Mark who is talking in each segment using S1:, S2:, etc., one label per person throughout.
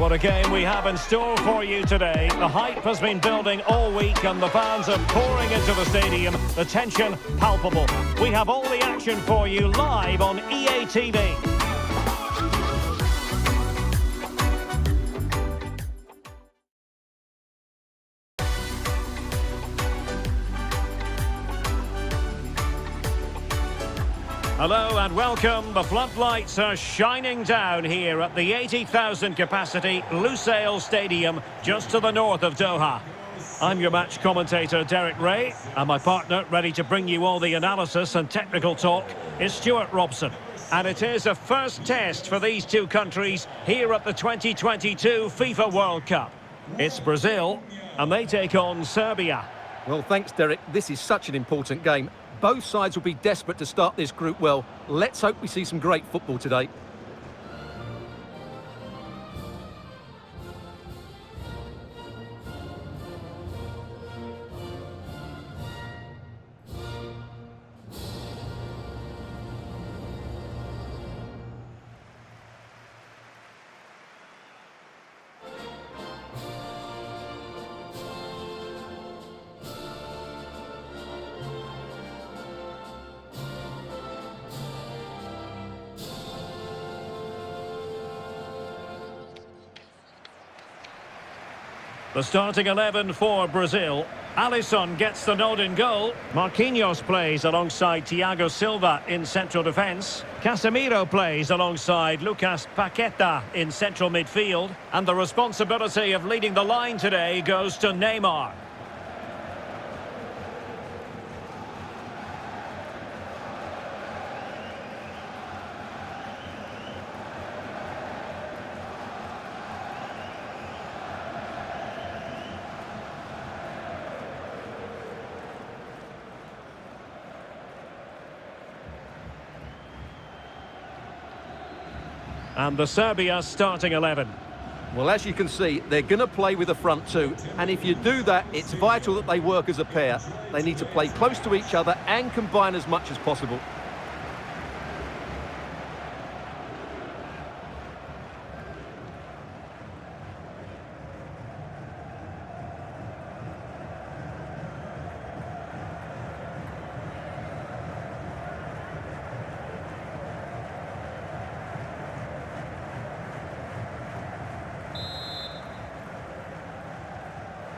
S1: What a game we have in store for you today. The hype has been building all week and the fans are pouring into the stadium. The tension palpable. We have all the action for you live on EA TV. Hello and welcome. The floodlights are shining down here at the 80,000 capacity Lusail Stadium just to the north of Doha. I'm your match commentator Derek Ray, and my partner ready to bring you all the analysis and technical talk is Stuart Robson. And it is a first test for these two countries here at the 2022 FIFA World Cup. It's Brazil and they take on Serbia.
S2: Well, thanks Derek. This is such an important game. Both sides will be desperate to start this group well. Let's hope we see some great football today.
S1: The starting 11 for Brazil. Alisson gets the nod in goal. Marquinhos plays alongside Thiago Silva in central defence. Casemiro plays alongside Lucas Paqueta in central midfield. And the responsibility of leading the line today goes to Neymar. And the Serbia starting 11.
S2: Well, as you can see, they're going to play with the front two. And if you do that, it's vital that they work as a pair. They need to play close to each other and combine as much as possible.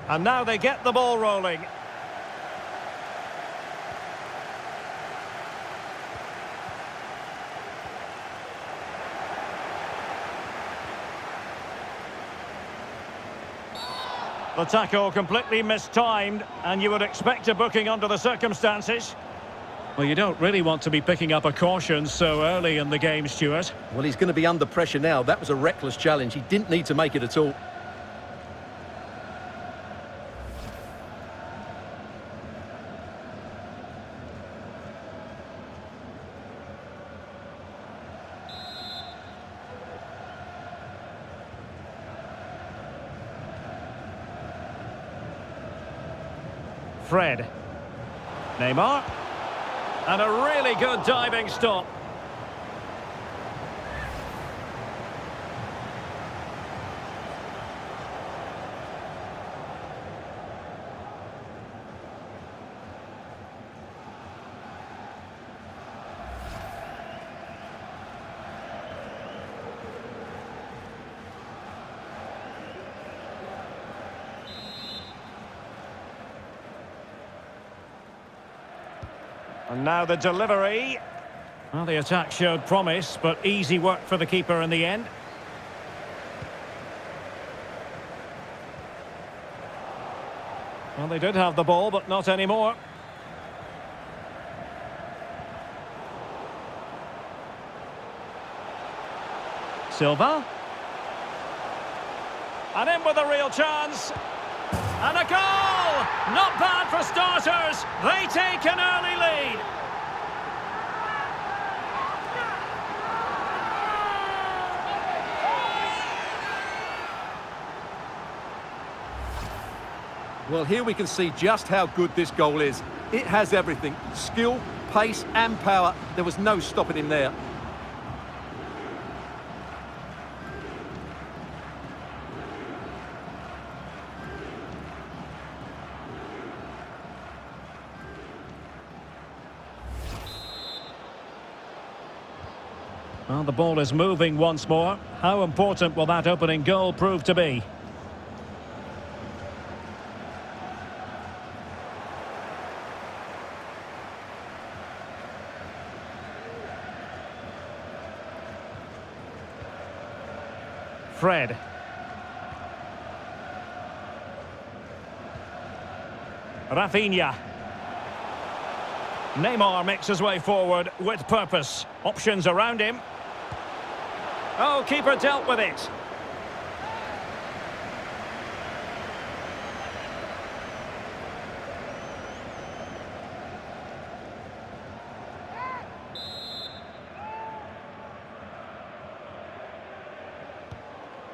S1: And now they get the ball rolling. The tackle completely mistimed, and you would expect a booking under the circumstances. Well, you don't really want to be picking up a caution so early in the game, Stuart.
S2: Well, he's going to be under pressure now. That was a reckless challenge. He didn't need to make it at all.
S1: Fred. Neymar. And a really good diving stop. And now the delivery. Well, the attack showed promise, but easy work for the keeper in the end. Well, they did have the ball, but not anymore. Silva. And in with a real chance. And a goal! Not bad for starters. They take an early lead.
S2: Well, here we can see just how good this goal is. It has everything. Skill, pace and power. There was no stopping him there.
S1: Well, the ball is moving once more. How important will that opening goal prove to be? Fred. Rafinha. Neymar makes his way forward with purpose. Options around him. Oh, keeper dealt with it.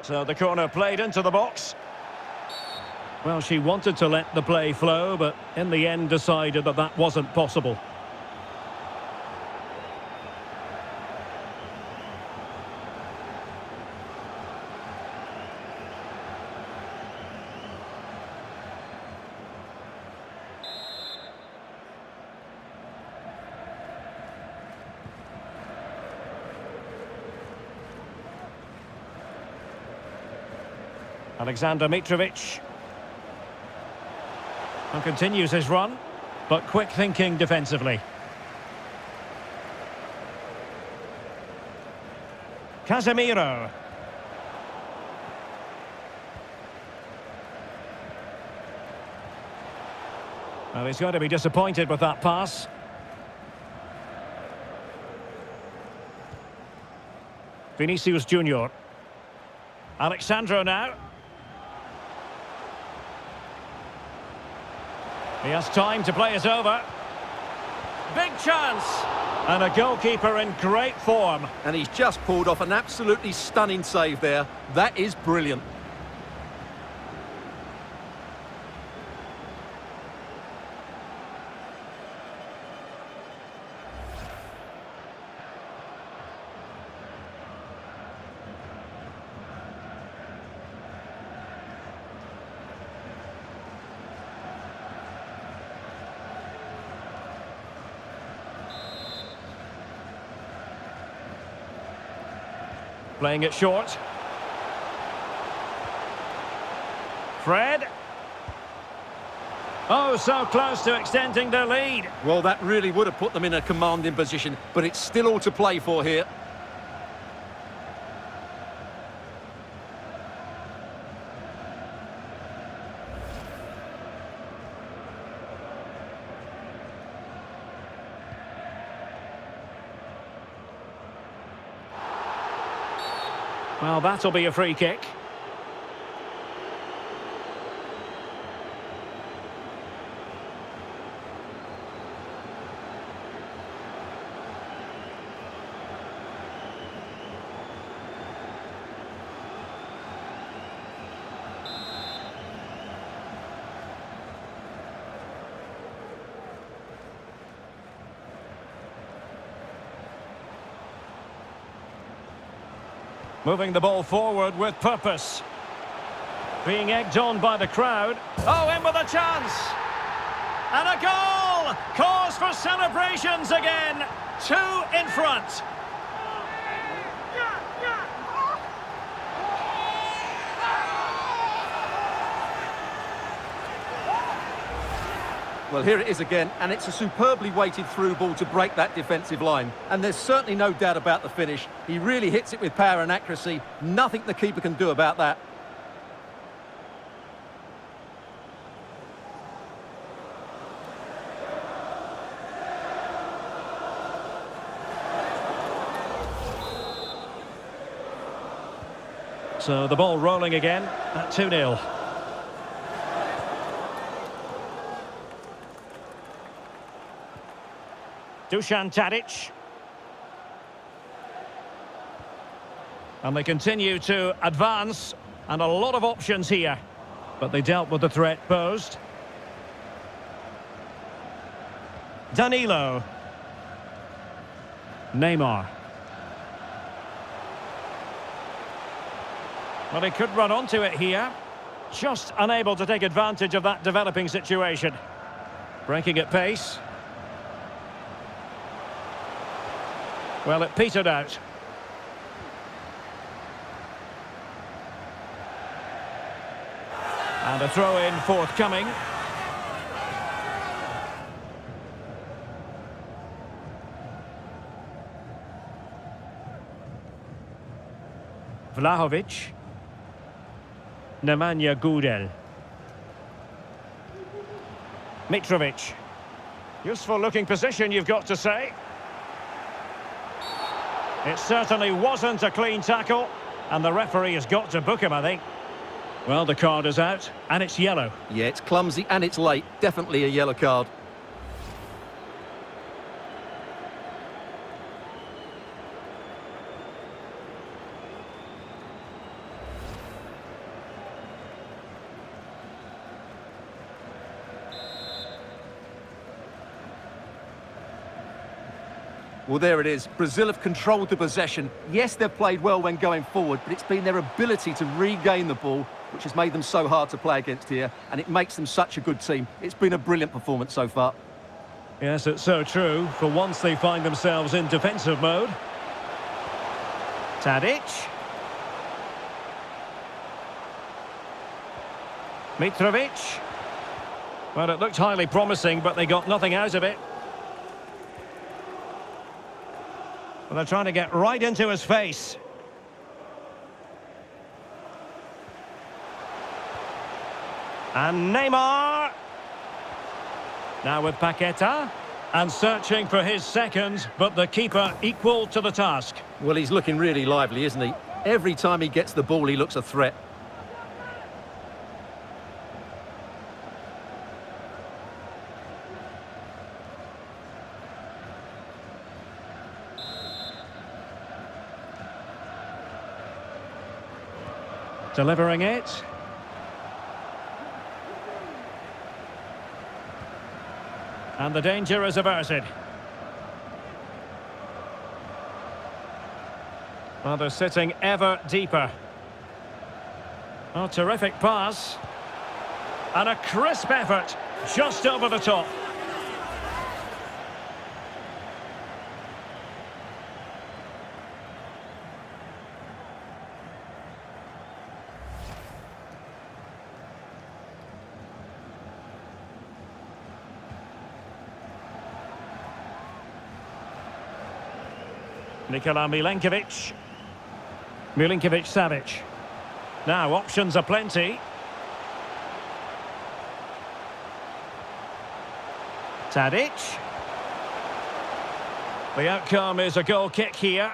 S1: So the corner played into the box. Well, she wanted to let the play flow, but in the end decided that that wasn't possible. Alexander Mitrovic. And continues his run, but quick thinking defensively. Casemiro. Well, he's going to be disappointed with that pass. Vinicius Junior. Alexandro now. He has time to play it over. Big chance! And a goalkeeper in great form.
S2: And he's just pulled off an absolutely stunning save there. That is brilliant.
S1: Playing it short. Fred. Oh, so close to extending their lead.
S2: Well, that really would have put them in a commanding position, but it's still all to play for here.
S1: Well, that'll be a free kick. Moving the ball forward with purpose. Being egged on by the crowd. Oh, in with a chance! And a goal! Cause for celebrations again. 2 in front.
S2: Well, here it is again, and it's a superbly weighted through ball to break that defensive line. And there's certainly no doubt about the finish. He really hits it with power and accuracy. Nothing the keeper can do about that.
S1: So the ball rolling again at 2-0. Dusan Tadic. And they continue to advance, and a lot of options here. But they dealt with the threat posed. Danilo. Neymar. Well, he could run onto it here. Just unable to take advantage of that developing situation. Breaking at pace. Well, it petered out. And a throw-in forthcoming. Vlahovic. Nemanja Gudel. Mitrovic. Useful looking position, you've got to say. It certainly wasn't a clean tackle, and the referee has got to book him, I think. Well, the card is out, and it's yellow.
S2: Yeah, it's clumsy and it's late. Definitely a yellow card. Well, there it is. Brazil have controlled the possession. Yes, they've played well when going forward, but it's been their ability to regain the ball which has made them so hard to play against here, and it makes them such a good team. It's been a brilliant performance so far.
S1: Yes, it's so true. For once they find themselves in defensive mode. Tadic. Mitrovic. Well, it looked highly promising, but they got nothing out of it. Well, they're trying to get right into his face. And Neymar. Now with Paqueta. And searching for his second, but the keeper equal to the task.
S2: Well, he's looking really lively, isn't he? Every time he gets the ball, he looks a threat.
S1: Delivering it. And the danger is averted. Well, they're sitting ever deeper. Oh, terrific pass. And a crisp effort, just over the top. Nikola Milenkovic. Milinkovic-Savic. Now, options are plenty. Tadic. The outcome is a goal kick here.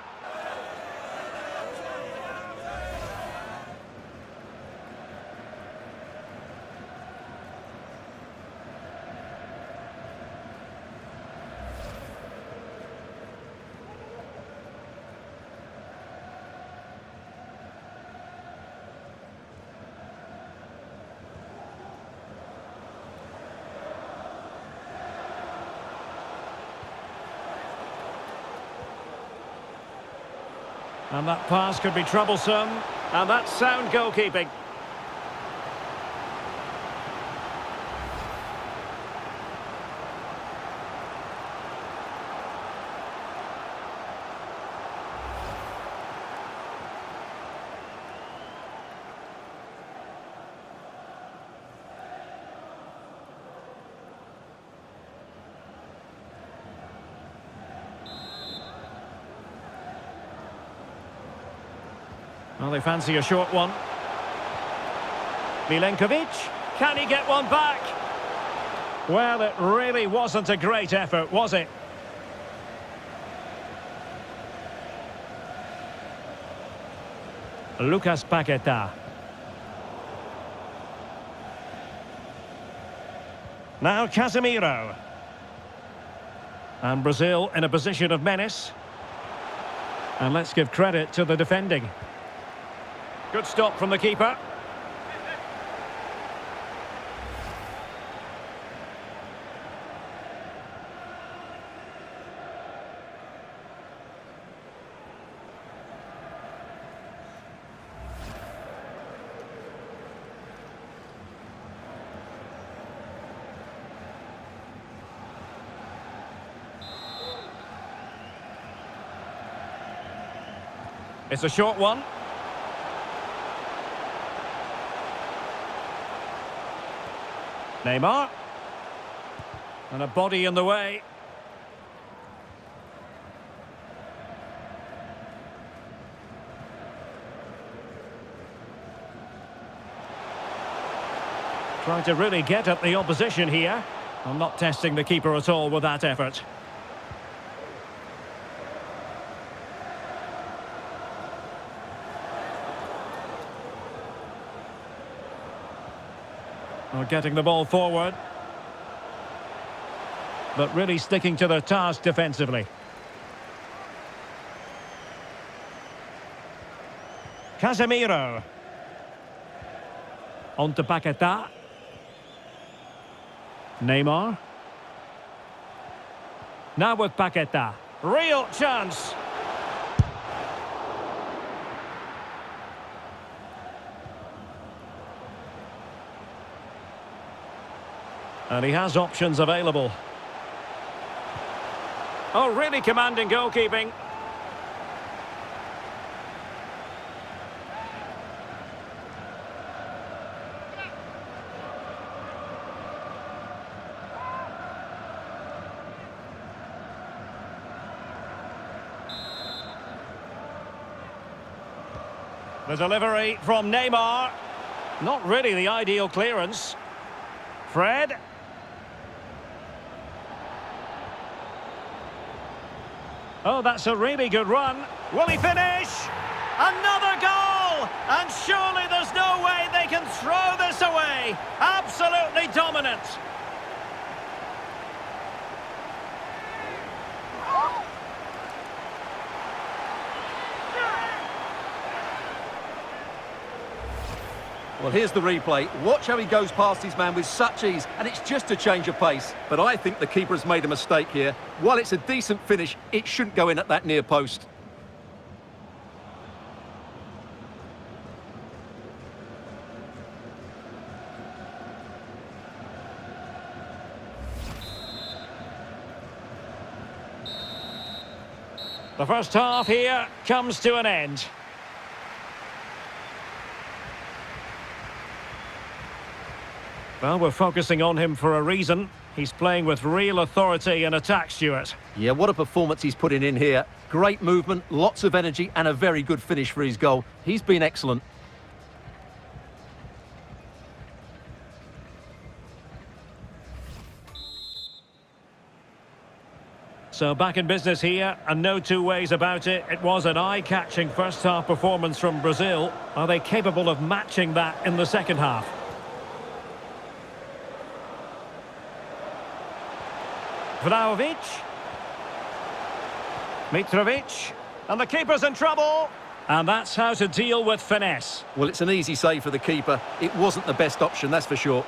S1: And that pass could be troublesome. And that's sound goalkeeping. Well, they fancy a short one. Milenkovic, can he get one back? Well, it really wasn't a great effort, was it? Lucas Paqueta. Now Casemiro. And Brazil in a position of menace. And let's give credit to the defending. Good stop from the keeper. It's a short one. Neymar. And a body in the way. Trying to really get at the opposition here. I'm not testing the keeper at all with that effort. Well, getting the ball forward. But really sticking to their task defensively. Casemiro. On to Paquetá. Neymar. Now with Paquetá. Real chance. And he has options available. Oh, really commanding goalkeeping. The delivery from Neymar. Not really the ideal clearance. Fred. Oh, that's a really good run. Will he finish? Another goal! And surely there's no way they can throw this away. Absolutely dominant.
S2: Well, here's the replay. Watch how he goes past his man with such ease, and it's just a change of pace. But I think the keeper has made a mistake here. While it's a decent finish, it shouldn't go in at that near post.
S1: The first half here comes to an end. Well, we're focusing on him for a reason. He's playing with real authority in attack, Stuart.
S2: Yeah, what a performance he's putting in here. Great movement, lots of energy, and a very good finish for his goal. He's been excellent.
S1: So back in business here, and no two ways about it. It was an eye-catching first-half performance from Brazil. Are they capable of matching that in the second half? Vlahovic. Mitrovic. And the keeper's in trouble. And that's how to deal with finesse.
S2: Well, it's an easy save for the keeper. It wasn't the best option, that's for sure.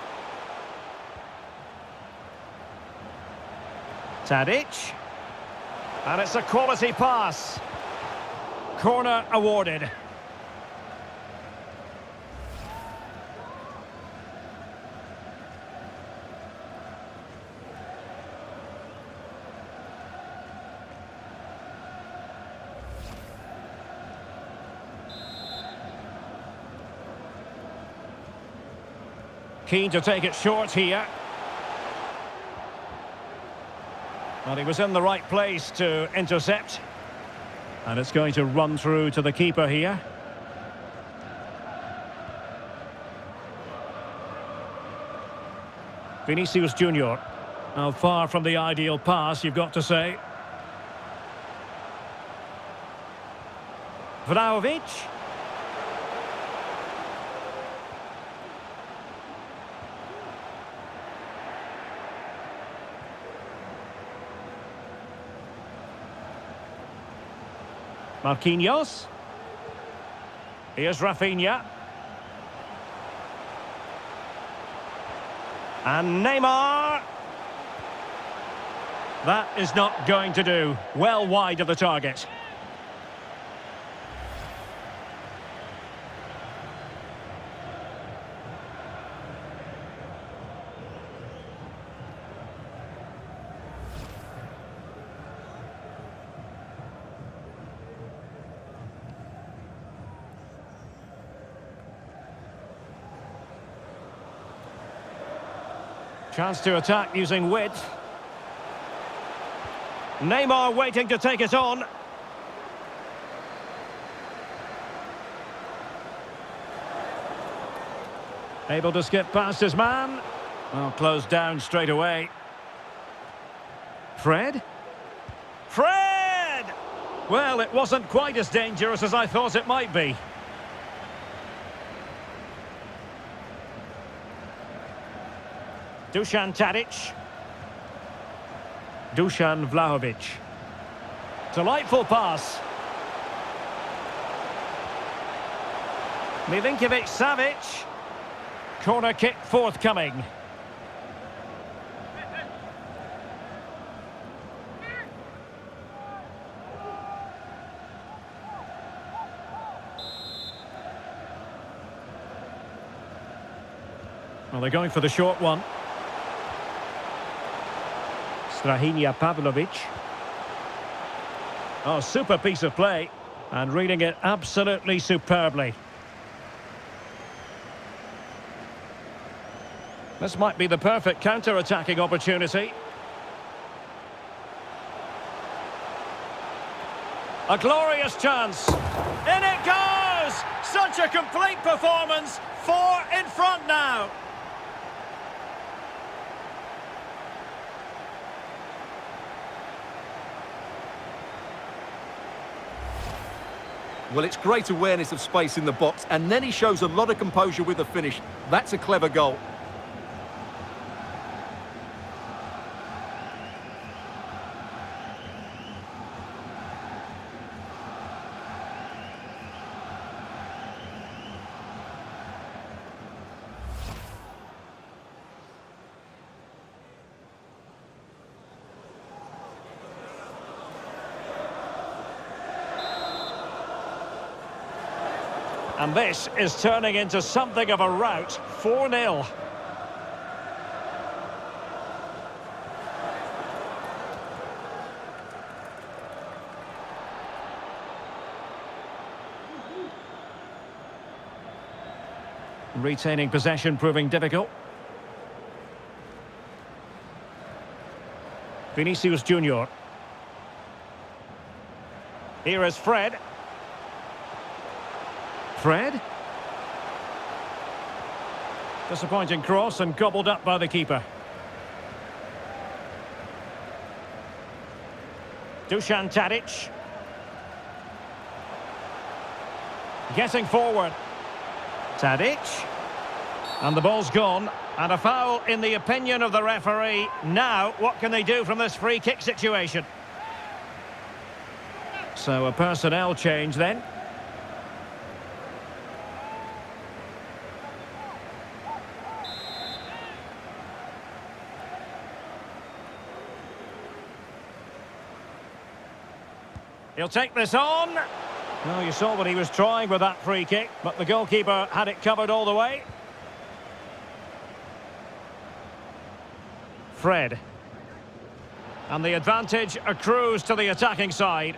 S1: Tadic. And it's a quality pass. Corner awarded. Keen to take it short here. Well, he was in the right place to intercept. And it's going to run through to the keeper here. Vinicius Junior. Now far from the ideal pass, you've got to say. Vlahovic. Marquinhos. Here's Rafinha. And Neymar. That is not going to do. Well wide of the target. Chance to attack using width. Neymar waiting to take it on. Able to skip past his man. Well, closed down straight away. Fred? Fred! Well, it wasn't quite as dangerous as I thought it might be. Dusan Tadic. Dusan Vlahovic. Delightful pass. Milinkovic-Savic. Corner kick forthcoming. Well, they're going for the short one. Strahinja Pavlovic. Oh, super piece of play. And reading it absolutely superbly. This might be the perfect counter-attacking opportunity. A glorious chance. In it goes! Such a complete performance. 4 in front now.
S2: Well, it's great awareness of space in the box, and then he shows a lot of composure with the finish. That's a clever goal.
S1: And this is turning into something of a rout. 4-0. Retaining possession proving difficult. Vinicius Junior. Here is Fred. Fred? Disappointing cross and gobbled up by the keeper. Dusan Tadic. Getting forward. Tadic. And the ball's gone. And a foul in the opinion of the referee. Now, what can they do from this free kick situation? So a personnel change then. He'll take this on. Well, you saw what he was trying with that free kick, but the goalkeeper had it covered all the way. Fred. And the advantage accrues to the attacking side.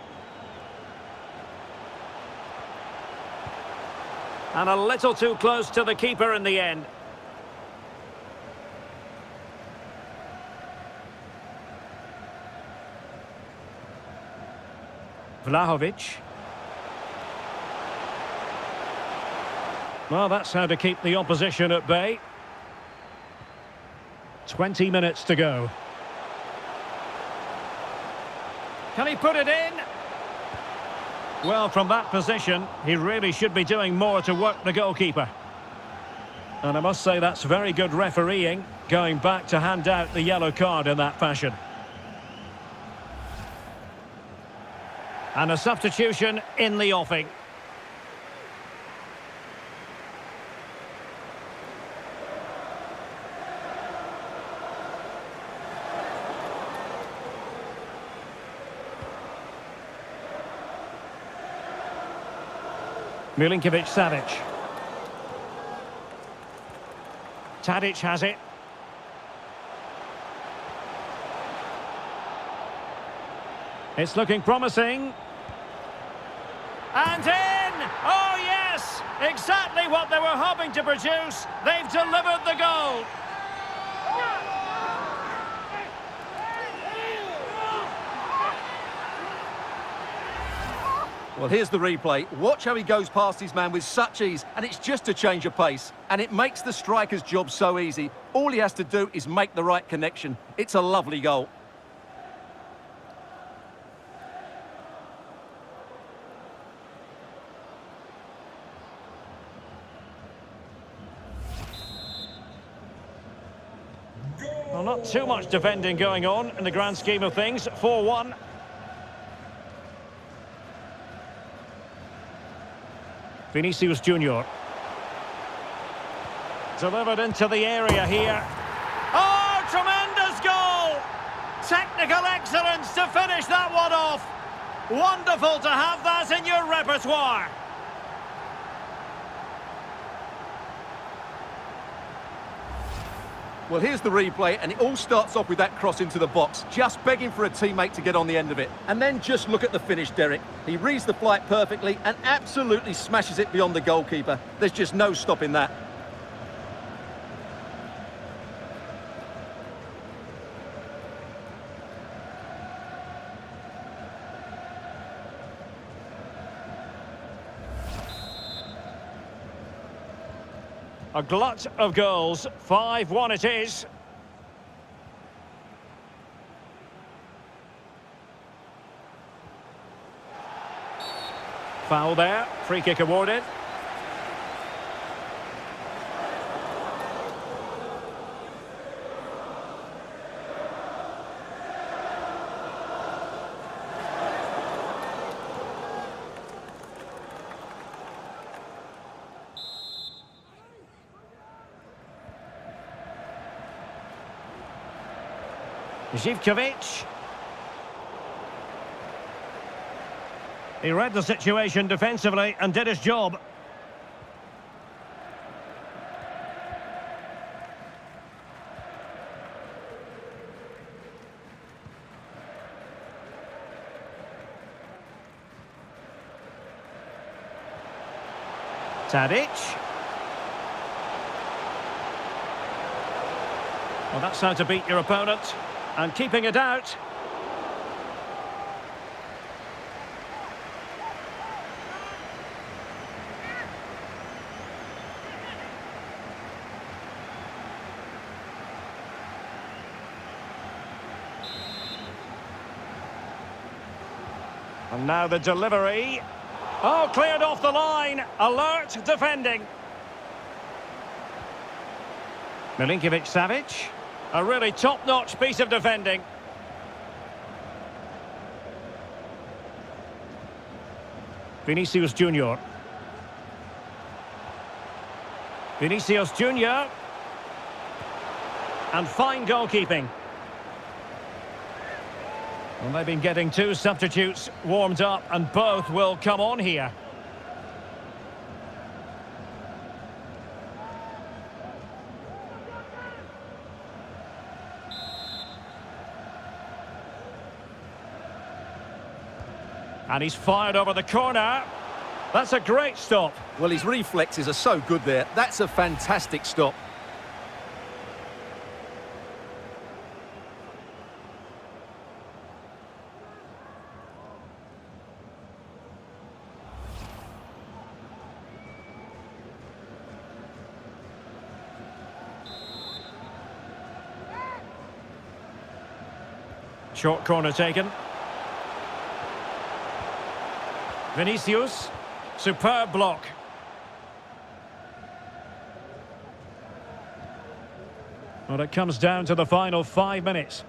S1: And a little too close to the keeper in the end. Vlahovic. Well, that's how to keep the opposition at bay. 20 minutes to go. Can he put it in? Well, from that position, he really should be doing more to work the goalkeeper. And I must say that's very good refereeing, going back to hand out the yellow card in that fashion. And a substitution in the offing. Milinkovic-Savic. Tadic has it. It's looking promising. And in! Oh, yes! Exactly what they were hoping to produce. They've delivered the goal.
S2: Well, here's the replay. Watch how he goes past his man with such ease, and it's just a change of pace. And it makes the striker's job so easy. All he has to do is make the right connection. It's a lovely goal.
S1: Well, not too much defending going on in the grand scheme of things. 4-1. Vinicius Junior. Delivered into the area here. Oh, tremendous goal! Technical excellence to finish that one off. Wonderful to have that in your repertoire.
S2: Well, here's the replay, and it all starts off with that cross into the box, just begging for a teammate to get on the end of it. And then just look at the finish, Derek. He reads the flight perfectly and absolutely smashes it beyond the goalkeeper. There's just no stopping that.
S1: A glut of goals. 5-1 it is. Foul there. Free kick awarded. Zivkovic. He read the situation defensively and did his job. Tadic. Well, that's how to beat your opponent. And keeping it out. And now the delivery. Oh, cleared off the line. Alert defending. Milinkovic-Savic. A really top-notch piece of defending. Vinicius Junior. Vinicius Junior. And fine goalkeeping. Well, they've been getting two substitutes warmed up, and both will come on here. And he's fired over the corner. That's a great stop.
S2: Well, his reflexes are so good there. That's a fantastic stop.
S1: Short corner taken. Vinicius, superb block. Well, it comes down to the final 5 minutes.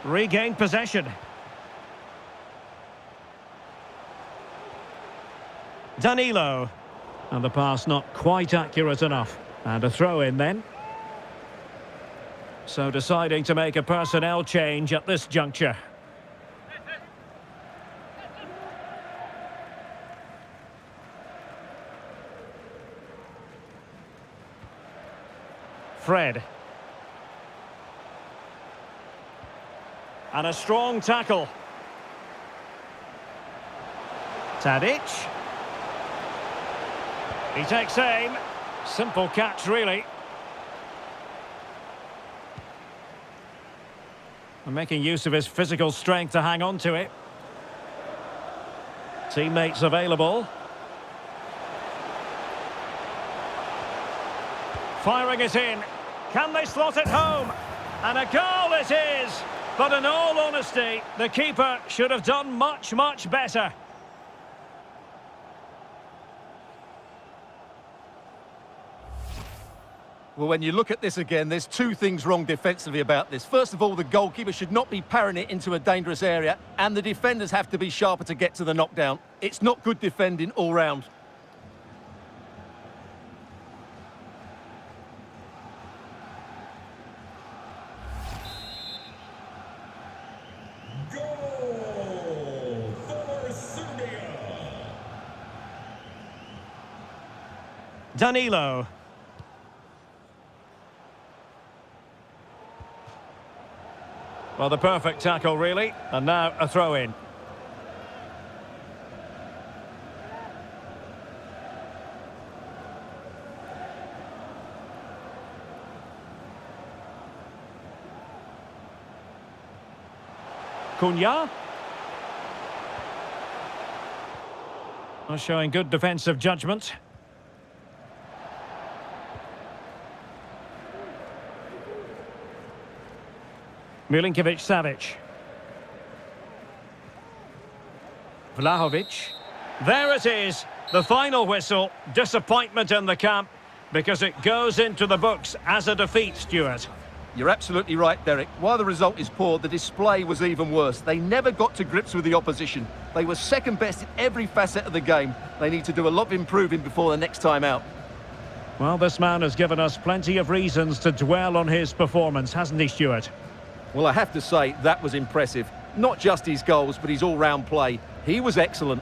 S1: Regained possession. Danilo. And the pass not quite accurate enough. And a throw in then. So deciding to make a personnel change at this juncture. Fred. And a strong tackle. Tadic. He takes aim. Simple catch, really. And making use of his physical strength to hang on to it. Teammates available. Firing it in. Can they slot it home? And a goal it is! But in all honesty, the keeper should have done much, much better.
S2: Well, when you look at this again, there's two things wrong defensively about this. First of all, the goalkeeper should not be parrying it into a dangerous area, and the defenders have to be sharper to get to the knockdown. It's not good defending all round.
S3: Goal for Serbia.
S1: Danilo. Well, the perfect tackle, really. And now a throw-in. Cunha. Well, showing good defensive judgment. Milinkovic-Savic. Vlahovic. There it is, the final whistle. Disappointment in the camp because it goes into the books as a defeat, Stuart.
S2: You're absolutely right, Derek. While the result is poor, the display was even worse. They never got to grips with the opposition. They were second best in every facet of the game. They need to do a lot of improving before the next time out.
S1: Well, this man has given us plenty of reasons to dwell on his performance, hasn't he, Stuart?
S2: Well, I have to say, that was impressive. Not just his goals, but his all-round play. He was excellent.